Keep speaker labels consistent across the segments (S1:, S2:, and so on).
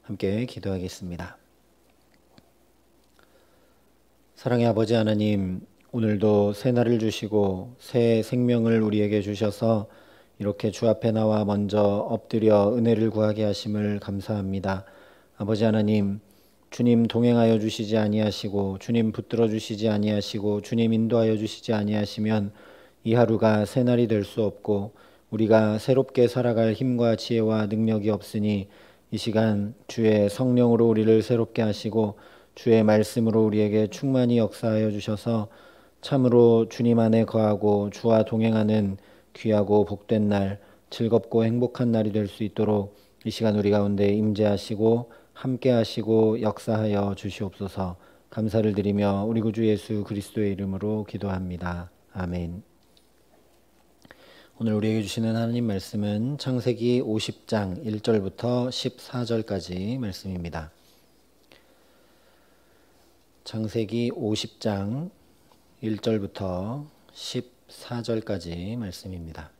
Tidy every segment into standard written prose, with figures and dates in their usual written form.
S1: 함께 기도하겠습니다. 사랑의 아버지 하나님, 오늘도 새 날을 주시고 새 생명을 우리에게 주셔서 이렇게 주 앞에 나와 먼저 엎드려 은혜를 구하게 하심을 감사합니다. 아버지 하나님, 주님 동행하여 주시지 아니하시고 주님 붙들어 주시지 아니하시고 주님 인도하여 주시지 아니하시면 이 하루가 새 날이 될 수 없고 우리가 새롭게 살아갈 힘과 지혜와 능력이 없으니 이 시간 주의 성령으로 우리를 새롭게 하시고 주의 말씀으로 우리에게 충만히 역사하여 주셔서 참으로 주님 안에 거하고 주와 동행하는 귀하고 복된 날, 즐겁고 행복한 날이 될 수 있도록 이 시간 우리 가운데 임재하시고 함께 하시고 역사하여 주시옵소서. 감사를 드리며 우리 구주 예수 그리스도의 이름으로 기도합니다. 아멘. 오늘 우리에게 주시는 하나님 말씀은 창세기 50장 1절부터 14절까지 말씀입니다. 창세기 50장 1절부터 14절까지 말씀입니다.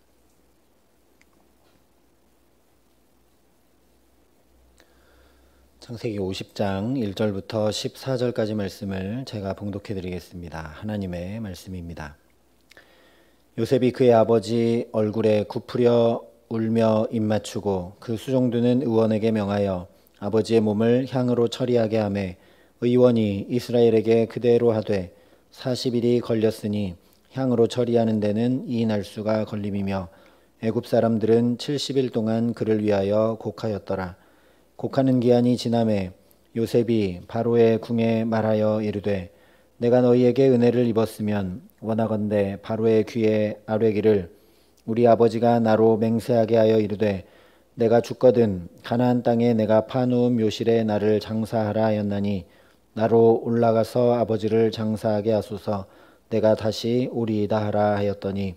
S1: 창세기 50장 1절부터 14절까지 말씀을 제가 봉독해 드리겠습니다. 하나님의 말씀입니다. 요셉이 그의 아버지 얼굴에 굽으려 울며 입맞추고 그 수종드는 의원에게 명하여 아버지의 몸을 향으로 처리하게 하매 의원이 이스라엘에게 그대로 하되 40일이 걸렸으니 향으로 처리하는 데는 이 날수가 걸림이며 애굽 사람들은 70일 동안 그를 위하여 곡하였더라. 곡하는 기한이 지남에 요셉이 바로의 궁에 말하여 이르되 내가 너희에게 은혜를 입었으면 원하건대 바로의 귀에 아뢰기를 우리 아버지가 나로 맹세하게 하여 이르되 내가 죽거든 가나안 땅에 내가 파놓은 묘실에 나를 장사하라 하였나니 나로 올라가서 아버지를 장사하게 하소서. 내가 다시 오리이다 하라 하였더니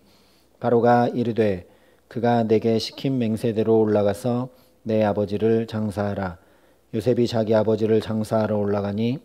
S1: 바로가 이르되 그가 내게 시킨 맹세대로 올라가서 내 아버지를 장사하라. 요셉이 자기 아버지를 장사하러 올라가니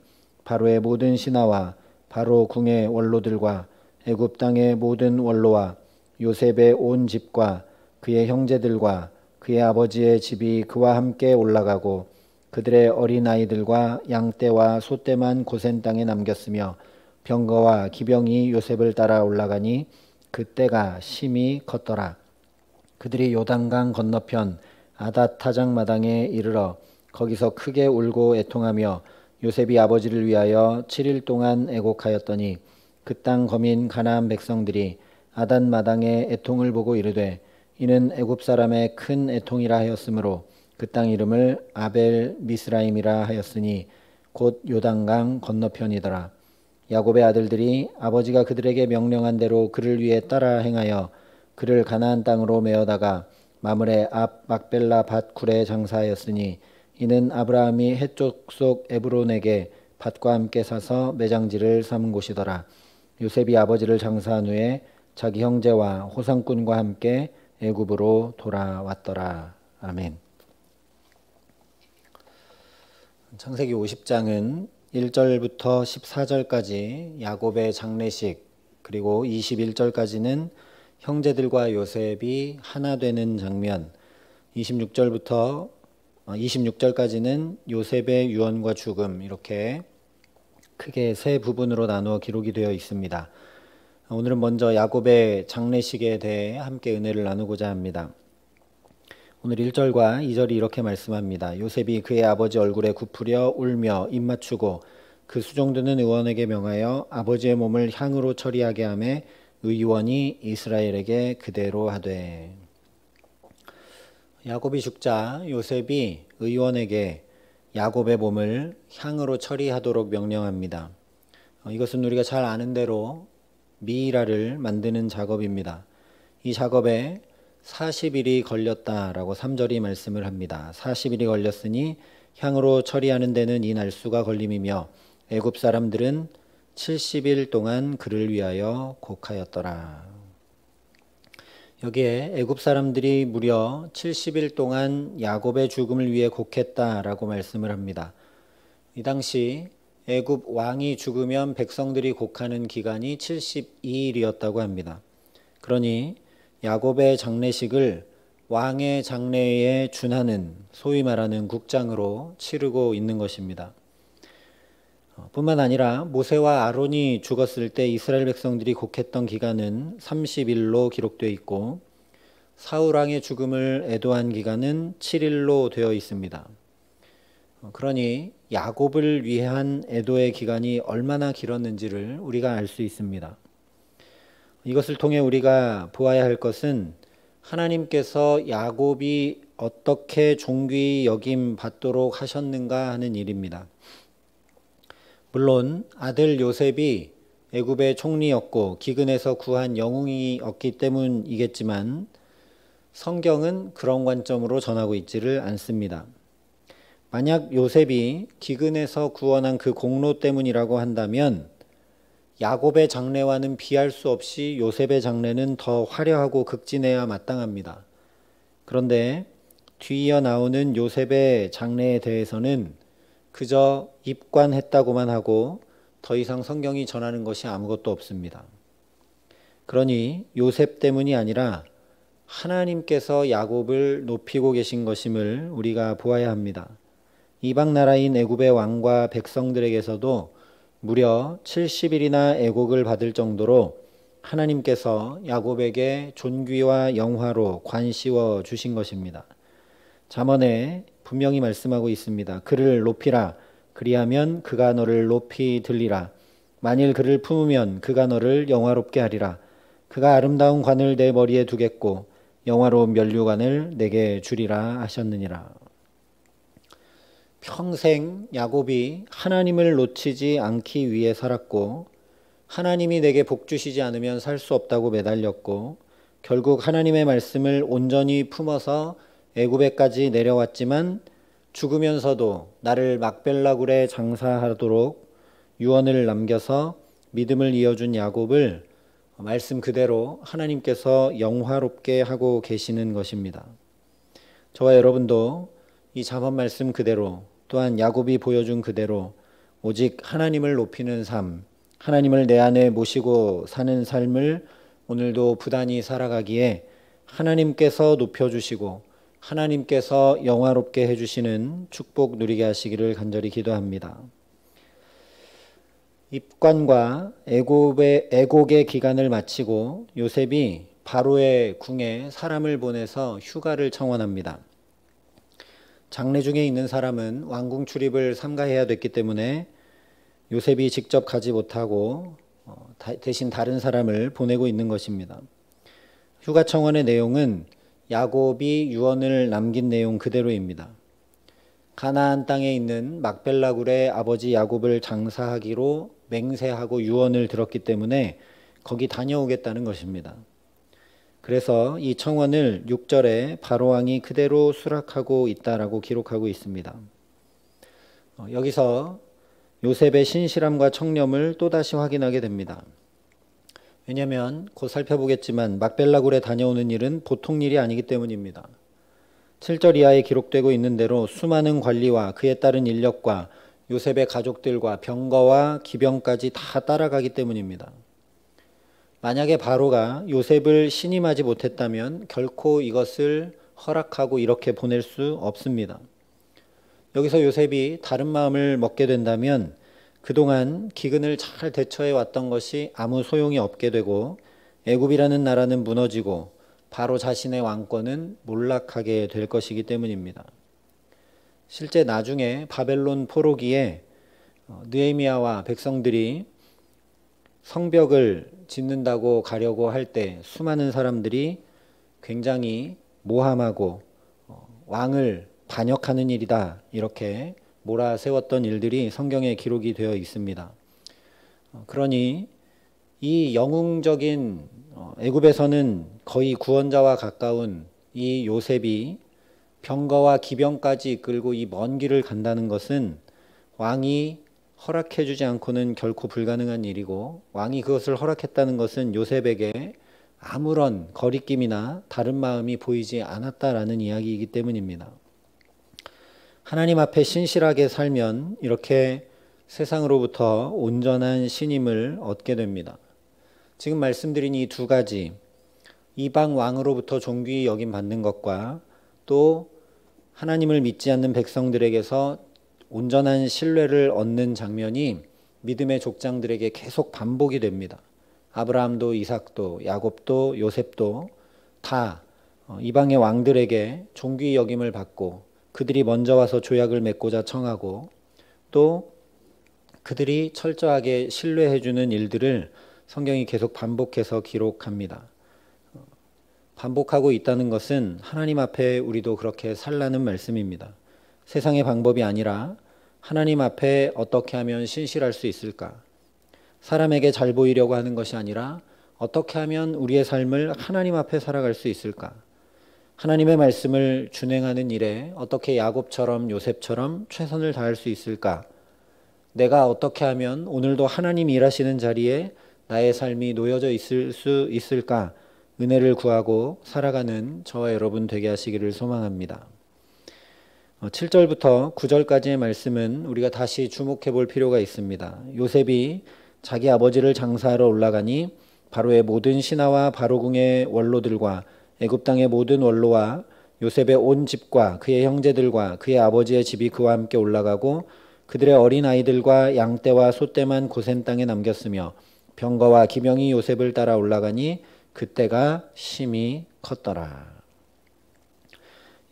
S1: 바로의 모든 신하와 바로 궁의 원로들과 애굽 땅의 모든 원로와 요셉의 온 집과 그의 형제들과 그의 아버지의 집이 그와 함께 올라가고 그들의 어린아이들과 양떼와 소떼만 고센 땅에 남겼으며 병거와 기병이 요셉을 따라 올라가니 그때가 심히 컸더라. 그들이 요단강 건너편 아닷타장 마당에 이르러 거기서 크게 울고 애통하며 요셉이 아버지를 위하여 7일 동안 애곡하였더니 그 땅 거민 가나안 백성들이 아닷 마당에 애통을 보고 이르되 이는 애굽 사람의 큰 애통이라 하였으므로 그 땅 이름을 아벨 미스라임이라 하였으니 곧 요단강 건너편이더라. 야곱의 아들들이 아버지가 그들에게 명령한 대로 그를 위해 따라 행하여 그를 가나안 땅으로 메어다가 마므레 앞 막벨라 밭굴에 장사하였으니 이는 아브라함이 헷족 속 에브론에게 밭과 함께 사서 매장지를 삼은 곳이더라. 요셉이 아버지를 장사한 후에 자기 형제와 호상꾼과 함께 애굽으로 돌아왔더라. 아멘. 창세기 50장은 1절부터 14절까지 야곱의 장례식, 그리고 21절까지는 형제들과 요셉이 하나 되는 장면, 26절까지는 요셉의 유언과 죽음, 이렇게 크게 세 부분으로 나누어 기록이 되어 있습니다. 오늘은 먼저 야곱의 장례식에 대해 함께 은혜를 나누고자 합니다. 오늘 1절과 2절이 이렇게 말씀합니다. 요셉이 그의 아버지 얼굴에 굽으려 울며 입맞추고 그 수종드는 의원에게 명하여 아버지의 몸을 향으로 처리하게 하매 의원이 이스라엘에게 그대로 하되. 야곱이 죽자 요셉이 의원에게 야곱의 몸을 향으로 처리하도록 명령합니다. 이것은 우리가 잘 아는 대로 미이라를 만드는 작업입니다. 이 작업에 40일이 걸렸다라고 3절이 말씀을 합니다. 40일이 걸렸으니 향으로 처리하는 데는 이 날수가 걸림이며 애굽 사람들은 70일 동안 그를 위하여 곡하였더라. 여기에 애굽 사람들이 무려 70일 동안 야곱의 죽음을 위해 곡했다라고 말씀을 합니다. 이 당시 애굽 왕이 죽으면 백성들이 곡하는 기간이 72일이었다고 합니다. 그러니 야곱의 장례식을 왕의 장래에 준하는 소위 말하는 국장으로 치르고 있는 것입니다. 뿐만 아니라 모세와 아론이 죽었을 때 이스라엘 백성들이 곡했던 기간은 30일로 기록되어 있고 사울 왕의 죽음을 애도한 기간은 7일로 되어 있습니다. 그러니 야곱을 위한 애도의 기간이 얼마나 길었는지를 우리가 알 수 있습니다. 이것을 통해 우리가 보아야 할 것은 하나님께서 야곱이 어떻게 존귀 여김 받도록 하셨는가 하는 일입니다. 물론 아들 요셉이 애굽의 총리였고 기근에서 구한 영웅이었기 때문이겠지만 성경은 그런 관점으로 전하고 있지를 않습니다. 만약 요셉이 기근에서 구원한 그 공로 때문이라고 한다면 야곱의 장래와는 비할 수 없이 요셉의 장래는 더 화려하고 극진해야 마땅합니다. 그런데 뒤이어 나오는 요셉의 장래에 대해서는 그저 입관했다고만 하고 더 이상 성경이 전하는 것이 아무것도 없습니다. 그러니 요셉 때문이 아니라 하나님께서 야곱을 높이고 계신 것임을 우리가 보아야 합니다. 이방 나라인 애굽의 왕과 백성들에게서도 무려 70일이나 애곡을 받을 정도로 하나님께서 야곱에게 존귀와 영화로 관씌워 주신 것입니다. 잠언에 분명히 말씀하고 있습니다. 그를 높이라. 그리하면 그가 너를 높이 들리라. 만일 그를 품으면 그가 너를 영화롭게 하리라. 그가 아름다운 관을 내 머리에 두겠고 영화로운 면류관을 내게 주리라 하셨느니라. 평생 야곱이 하나님을 놓치지 않기 위해 살았고 하나님이 내게 복 주시지 않으면 살 수 없다고 매달렸고 결국 하나님의 말씀을 온전히 품어서 애굽에까지 내려왔지만 죽으면서도 나를 막벨라굴에 장사하도록 유언을 남겨서 믿음을 이어준 야곱을 말씀 그대로 하나님께서 영화롭게 하고 계시는 것입니다. 저와 여러분도 이 잠언 말씀 그대로 또한 야곱이 보여준 그대로 오직 하나님을 높이는 삶, 하나님을 내 안에 모시고 사는 삶을 오늘도 부단히 살아가기에 하나님께서 높여주시고 하나님께서 영화롭게 해주시는 축복 누리게 하시기를 간절히 기도합니다. 입관과 애곡의 기간을 마치고 요셉이 바로의 궁에 사람을 보내서 휴가를 청원합니다. 장래 중에 있는 사람은 왕궁 출입을 삼가해야 됐기 때문에 요셉이 직접 가지 못하고 대신 다른 사람을 보내고 있는 것입니다. 휴가 청원의 내용은 야곱이 유언을 남긴 내용 그대로입니다. 가나안 땅에 있는 막벨라굴의 아버지 야곱을 장사하기로 맹세하고 유언을 들었기 때문에 거기 다녀오겠다는 것입니다. 그래서 이 청원을 6절에 바로왕이 그대로 수락하고 있다라고 기록하고 있습니다. 여기서 요셉의 신실함과 청렴을 또다시 확인하게 됩니다. 왜냐하면 곧 살펴보겠지만 막벨라굴에 다녀오는 일은 보통 일이 아니기 때문입니다. 7절 이하에 기록되고 있는 대로 수많은 관리와 그에 따른 인력과 요셉의 가족들과 병거와 기병까지 다 따라가기 때문입니다. 만약에 바로가 요셉을 신임하지 못했다면 결코 이것을 허락하고 이렇게 보낼 수 없습니다. 여기서 요셉이 다른 마음을 먹게 된다면 그동안 기근을 잘 대처해 왔던 것이 아무 소용이 없게 되고 애굽이라는 나라는 무너지고 바로 자신의 왕권은 몰락하게 될 것이기 때문입니다. 실제 나중에 바벨론 포로기에 느헤미야와 백성들이 성벽을 짓는다고 가려고 할 때 수많은 사람들이 굉장히 모함하고 왕을 반역하는 일이다 이렇게 몰아세웠던 일들이 성경에 기록이 되어 있습니다. 그러니 이 영웅적인 애굽에서는 거의 구원자와 가까운 이 요셉이 병거와 기병까지 이끌고 이 먼 길을 간다는 것은 왕이 허락해 주지 않고는 결코 불가능한 일이고 왕이 그것을 허락했다는 것은 요셉에게 아무런 거리낌이나 다른 마음이 보이지 않았다라는 이야기이기 때문입니다. 하나님 앞에 신실하게 살면 이렇게 세상으로부터 온전한 신임을 얻게 됩니다. 지금 말씀드린 이 두 가지, 이방 왕으로부터 존귀히 여김 받는 것과 또 하나님을 믿지 않는 백성들에게서 온전한 신뢰를 얻는 장면이 믿음의 족장들에게 계속 반복이 됩니다. 아브라함도 이삭도 야곱도 요셉도 다 이방의 왕들에게 존귀히 여김을 받고 그들이 먼저 와서 조약을 맺고자 청하고 또 그들이 철저하게 신뢰해주는 일들을 성경이 계속 반복해서 기록합니다. 반복하고 있다는 것은 하나님 앞에 우리도 그렇게 살라는 말씀입니다. 세상의 방법이 아니라 하나님 앞에 어떻게 하면 신실할 수 있을까? 사람에게 잘 보이려고 하는 것이 아니라 어떻게 하면 우리의 삶을 하나님 앞에 살아갈 수 있을까? 하나님의 말씀을 준행하는 일에 어떻게 야곱처럼 요셉처럼 최선을 다할 수 있을까? 내가 어떻게 하면 오늘도 하나님 일하시는 자리에 나의 삶이 놓여져 있을 수 있을까? 은혜를 구하고 살아가는 저와 여러분 되게 하시기를 소망합니다. 7절부터 9절까지의 말씀은 우리가 다시 주목해 볼 필요가 있습니다. 요셉이 자기 아버지를 장사하러 올라가니 바로의 모든 신하와 바로궁의 원로들과 애굽 땅의 모든 원로와 요셉의 온 집과 그의 형제들과 그의 아버지의 집이 그와 함께 올라가고 그들의 어린 아이들과 양떼와 소떼만 고센 땅에 남겼으며 병거와 기병이 요셉을 따라 올라가니 그때가 심히 컸더라.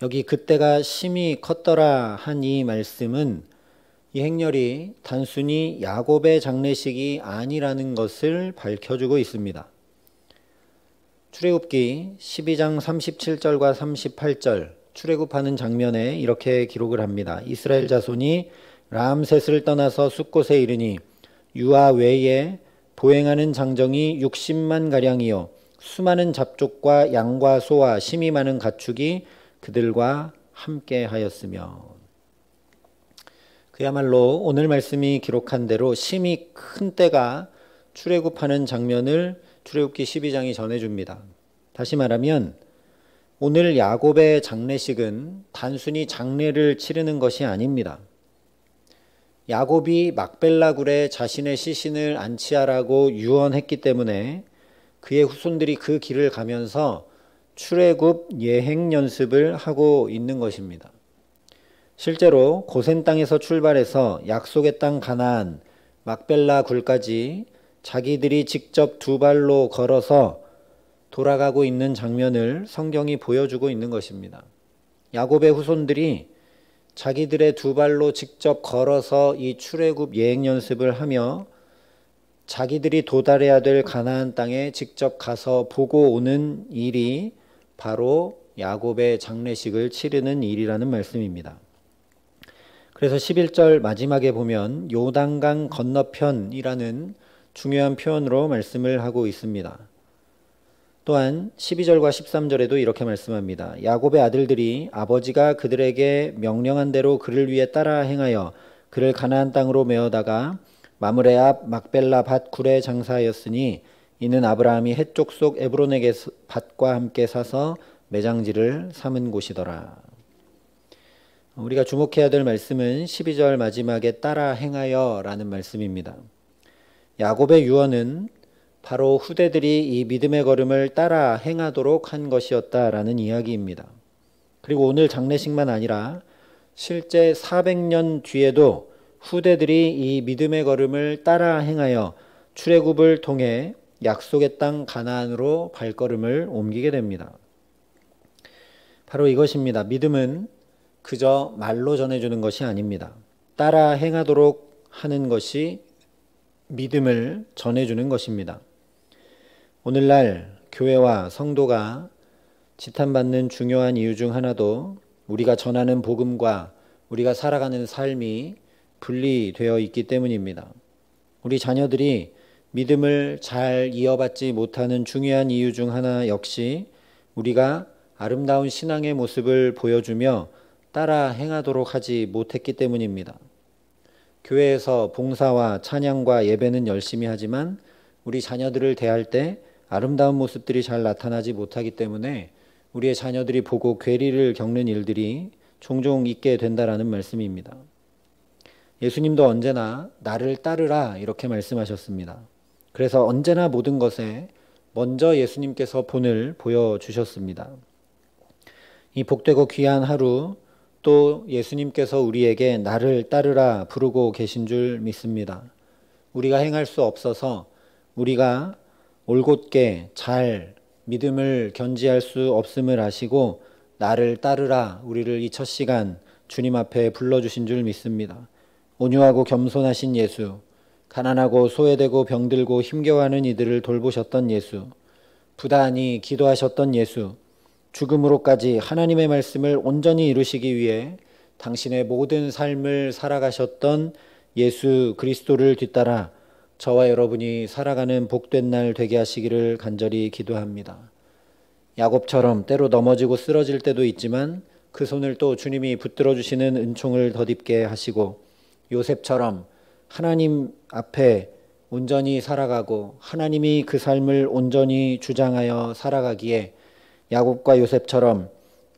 S1: 여기 그때가 심히 컸더라 한 이 말씀은 이 행렬이 단순히 야곱의 장례식이 아니라는 것을 밝혀주고 있습니다. 출애굽기 12장 37절과 38절 출애굽하는 장면에 이렇게 기록을 합니다. 이스라엘 자손이 람셋을 떠나서 숫곳에 이르니 유아 외에 보행하는 장정이 60만 가량이요 수많은 잡족과 양과 소와 심히 많은 가축이 그들과 함께 하였으며. 그야말로 오늘 말씀이 기록한 대로 심히 큰 때가 출애굽하는 장면을 출애굽기 12장이 전해줍니다. 다시 말하면 오늘 야곱의 장례식은 단순히 장례를 치르는 것이 아닙니다. 야곱이 막벨라 굴에 자신의 시신을 안치하라고 유언했기 때문에 그의 후손들이 그 길을 가면서 출애굽 예행 연습을 하고 있는 것입니다. 실제로 고센 땅에서 출발해서 약속의 땅 가나안 막벨라 굴까지 자기들이 직접 두 발로 걸어서 돌아가고 있는 장면을 성경이 보여주고 있는 것입니다. 야곱의 후손들이 자기들의 두 발로 직접 걸어서 이 출애굽 예행 연습을 하며 자기들이 도달해야 될 가나안 땅에 직접 가서 보고 오는 일이 바로 야곱의 장례식을 치르는 일이라는 말씀입니다. 그래서 11절 마지막에 보면 요단강 건너편이라는 중요한 표현으로 말씀을 하고 있습니다. 또한 12절과 13절에도 이렇게 말씀합니다. 야곱의 아들들이 아버지가 그들에게 명령한 대로 그를 위해 따라 행하여 그를 가나안 땅으로 메어다가 마므레 앞 막벨라 밭 굴에 장사하였으니 이는 아브라함이 헷 족속 에브론에게 밭과 함께 사서 매장지를 삼은 곳이더라. 우리가 주목해야 될 말씀은 12절 마지막에 따라 행하여 라는 말씀입니다. 야곱의 유언은 바로 후대들이 이 믿음의 걸음을 따라 행하도록 한 것이었다라는 이야기입니다. 그리고 오늘 장례식만 아니라 실제 400년 뒤에도 후대들이 이 믿음의 걸음을 따라 행하여 출애굽을 통해 약속의 땅 가나안으로 발걸음을 옮기게 됩니다. 바로 이것입니다. 믿음은 그저 말로 전해주는 것이 아닙니다. 따라 행하도록 하는 것이 믿음을 전해주는 것입니다. 오늘날 교회와 성도가 지탄받는 중요한 이유 중 하나도 우리가 전하는 복음과 우리가 살아가는 삶이 분리되어 있기 때문입니다. 우리 자녀들이 믿음을 잘 이어받지 못하는 중요한 이유 중 하나 역시 우리가 아름다운 신앙의 모습을 보여주며 따라 행하도록 하지 못했기 때문입니다. 교회에서 봉사와 찬양과 예배는 열심히 하지만 우리 자녀들을 대할 때 아름다운 모습들이 잘 나타나지 못하기 때문에 우리의 자녀들이 보고 괴리를 겪는 일들이 종종 있게 된다라는 말씀입니다. 예수님도 언제나 나를 따르라 이렇게 말씀하셨습니다. 그래서 언제나 모든 것에 먼저 예수님께서 본을 보여주셨습니다. 이 복되고 귀한 하루, 또 예수님께서 우리에게 나를 따르라 부르고 계신 줄 믿습니다. 우리가 행할 수 없어서 우리가 올곧게 잘 믿음을 견지할 수 없음을 아시고 나를 따르라 우리를 이 첫 시간 주님 앞에 불러주신 줄 믿습니다. 온유하고 겸손하신 예수, 가난하고 소외되고 병들고 힘겨워하는 이들을 돌보셨던 예수, 부단히 기도하셨던 예수, 죽음으로까지 하나님의 말씀을 온전히 이루시기 위해 당신의 모든 삶을 살아가셨던 예수 그리스도를 뒤따라 저와 여러분이 살아가는 복된 날 되게 하시기를 간절히 기도합니다. 야곱처럼 때로 넘어지고 쓰러질 때도 있지만 그 손을 또 주님이 붙들어 주시는 은총을 덧입게 하시고, 요셉처럼 하나님 앞에 온전히 살아가고 하나님이 그 삶을 온전히 주장하여 살아가기에 야곱과 요셉처럼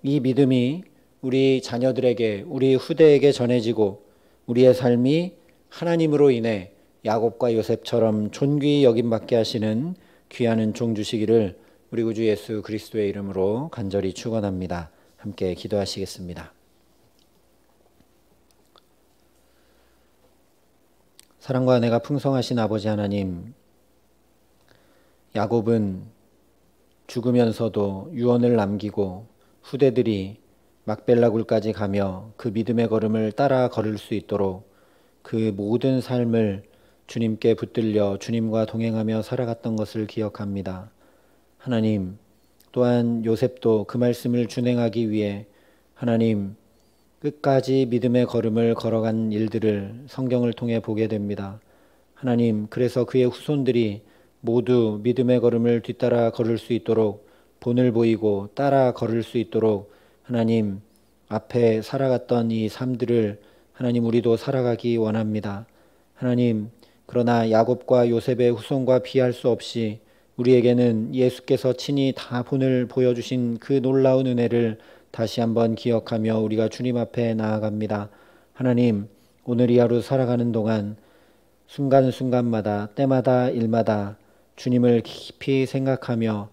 S1: 이 믿음이 우리 자녀들에게, 우리 후대에게 전해지고 우리의 삶이 하나님으로 인해 야곱과 요셉처럼 존귀히 여김받게 하시는 귀한 은총 주시기를 우리 구주 예수 그리스도의 이름으로 간절히 축원합니다. 함께 기도하시겠습니다. 사랑과 은혜가 풍성하신 아버지 하나님, 야곱은 죽으면서도 유언을 남기고 후대들이 막벨라 굴까지 가며 그 믿음의 걸음을 따라 걸을 수 있도록 그 모든 삶을 주님께 붙들려 주님과 동행하며 살아갔던 것을 기억합니다. 하나님, 또한 요셉도 그 말씀을 준행하기 위해 하나님 끝까지 믿음의 걸음을 걸어간 일들을 성경을 통해 보게 됩니다. 하나님, 그래서 그의 후손들이 모두 믿음의 걸음을 뒤따라 걸을 수 있도록 본을 보이고 따라 걸을 수 있도록 하나님 앞에 살아갔던 이 삶들을 하나님 우리도 살아가기 원합니다. 하나님, 그러나 야곱과 요셉의 후손과 비할 수 없이 우리에게는 예수께서 친히 다 본을 보여주신 그 놀라운 은혜를 다시 한번 기억하며 우리가 주님 앞에 나아갑니다. 하나님, 오늘 이 하루 살아가는 동안 순간순간마다 때마다 일마다 주님을 깊이 생각하며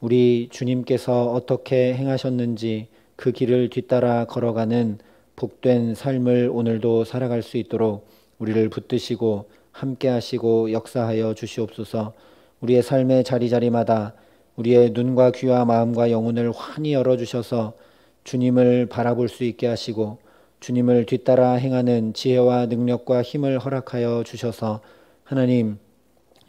S1: 우리 주님께서 어떻게 행하셨는지 그 길을 뒤따라 걸어가는 복된 삶을 오늘도 살아갈 수 있도록 우리를 붙드시고 함께 하시고 역사하여 주시옵소서. 우리의 삶의 자리자리마다 우리의 눈과 귀와 마음과 영혼을 환히 열어주셔서 주님을 바라볼 수 있게 하시고 주님을 뒤따라 행하는 지혜와 능력과 힘을 허락하여 주셔서 하나님,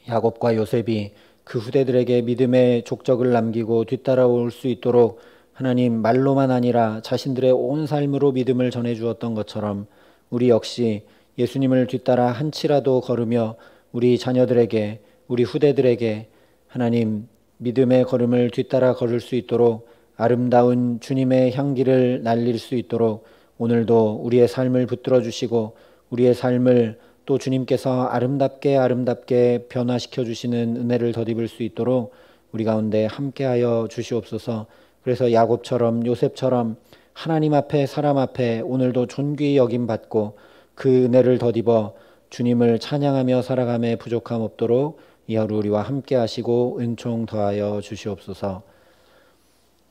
S1: 야곱과 요셉이 그 후대들에게 믿음의 족적을 남기고 뒤따라올 수 있도록 하나님 말로만 아니라 자신들의 온 삶으로 믿음을 전해주었던 것처럼 우리 역시 예수님을 뒤따라 한치라도 걸으며 우리 자녀들에게, 우리 후대들에게 하나님 믿음의 걸음을 뒤따라 걸을 수 있도록 아름다운 주님의 향기를 날릴 수 있도록 오늘도 우리의 삶을 붙들어 주시고 우리의 삶을 또 주님께서 아름답게 변화시켜 주시는 은혜를 덧입을 수 있도록 우리 가운데 함께하여 주시옵소서. 그래서 야곱처럼 요셉처럼 하나님 앞에 사람 앞에 오늘도 존귀히 여김받고 그 은혜를 덧입어 주님을 찬양하며 살아감에 부족함 없도록 이 하루 우리와 함께 하시고 은총 더하여 주시옵소서.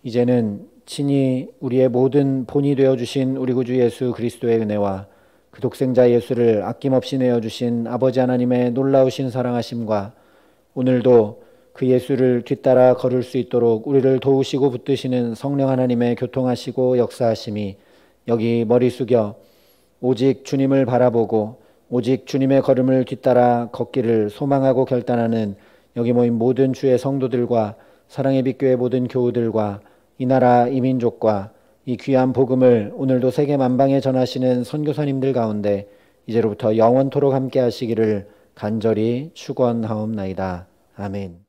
S1: 이제는 친히 우리의 모든 본이 되어주신 우리 구주 예수 그리스도의 은혜와 그 독생자 예수를 아낌없이 내어주신 아버지 하나님의 놀라우신 사랑하심과 오늘도 그 예수를 뒤따라 걸을 수 있도록 우리를 도우시고 붙드시는 성령 하나님의 교통하시고 역사하심이 여기 머리 숙여 오직 주님을 바라보고 오직 주님의 걸음을 뒤따라 걷기를 소망하고 결단하는 여기 모인 모든 주의 성도들과 사랑의 빛교회 모든 교우들과 이 나라 이 민족과 이 귀한 복음을 오늘도 세계 만방에 전하시는 선교사님들 가운데 이제로부터 영원토록 함께 하시기를 간절히 축원하옵나이다. 아멘.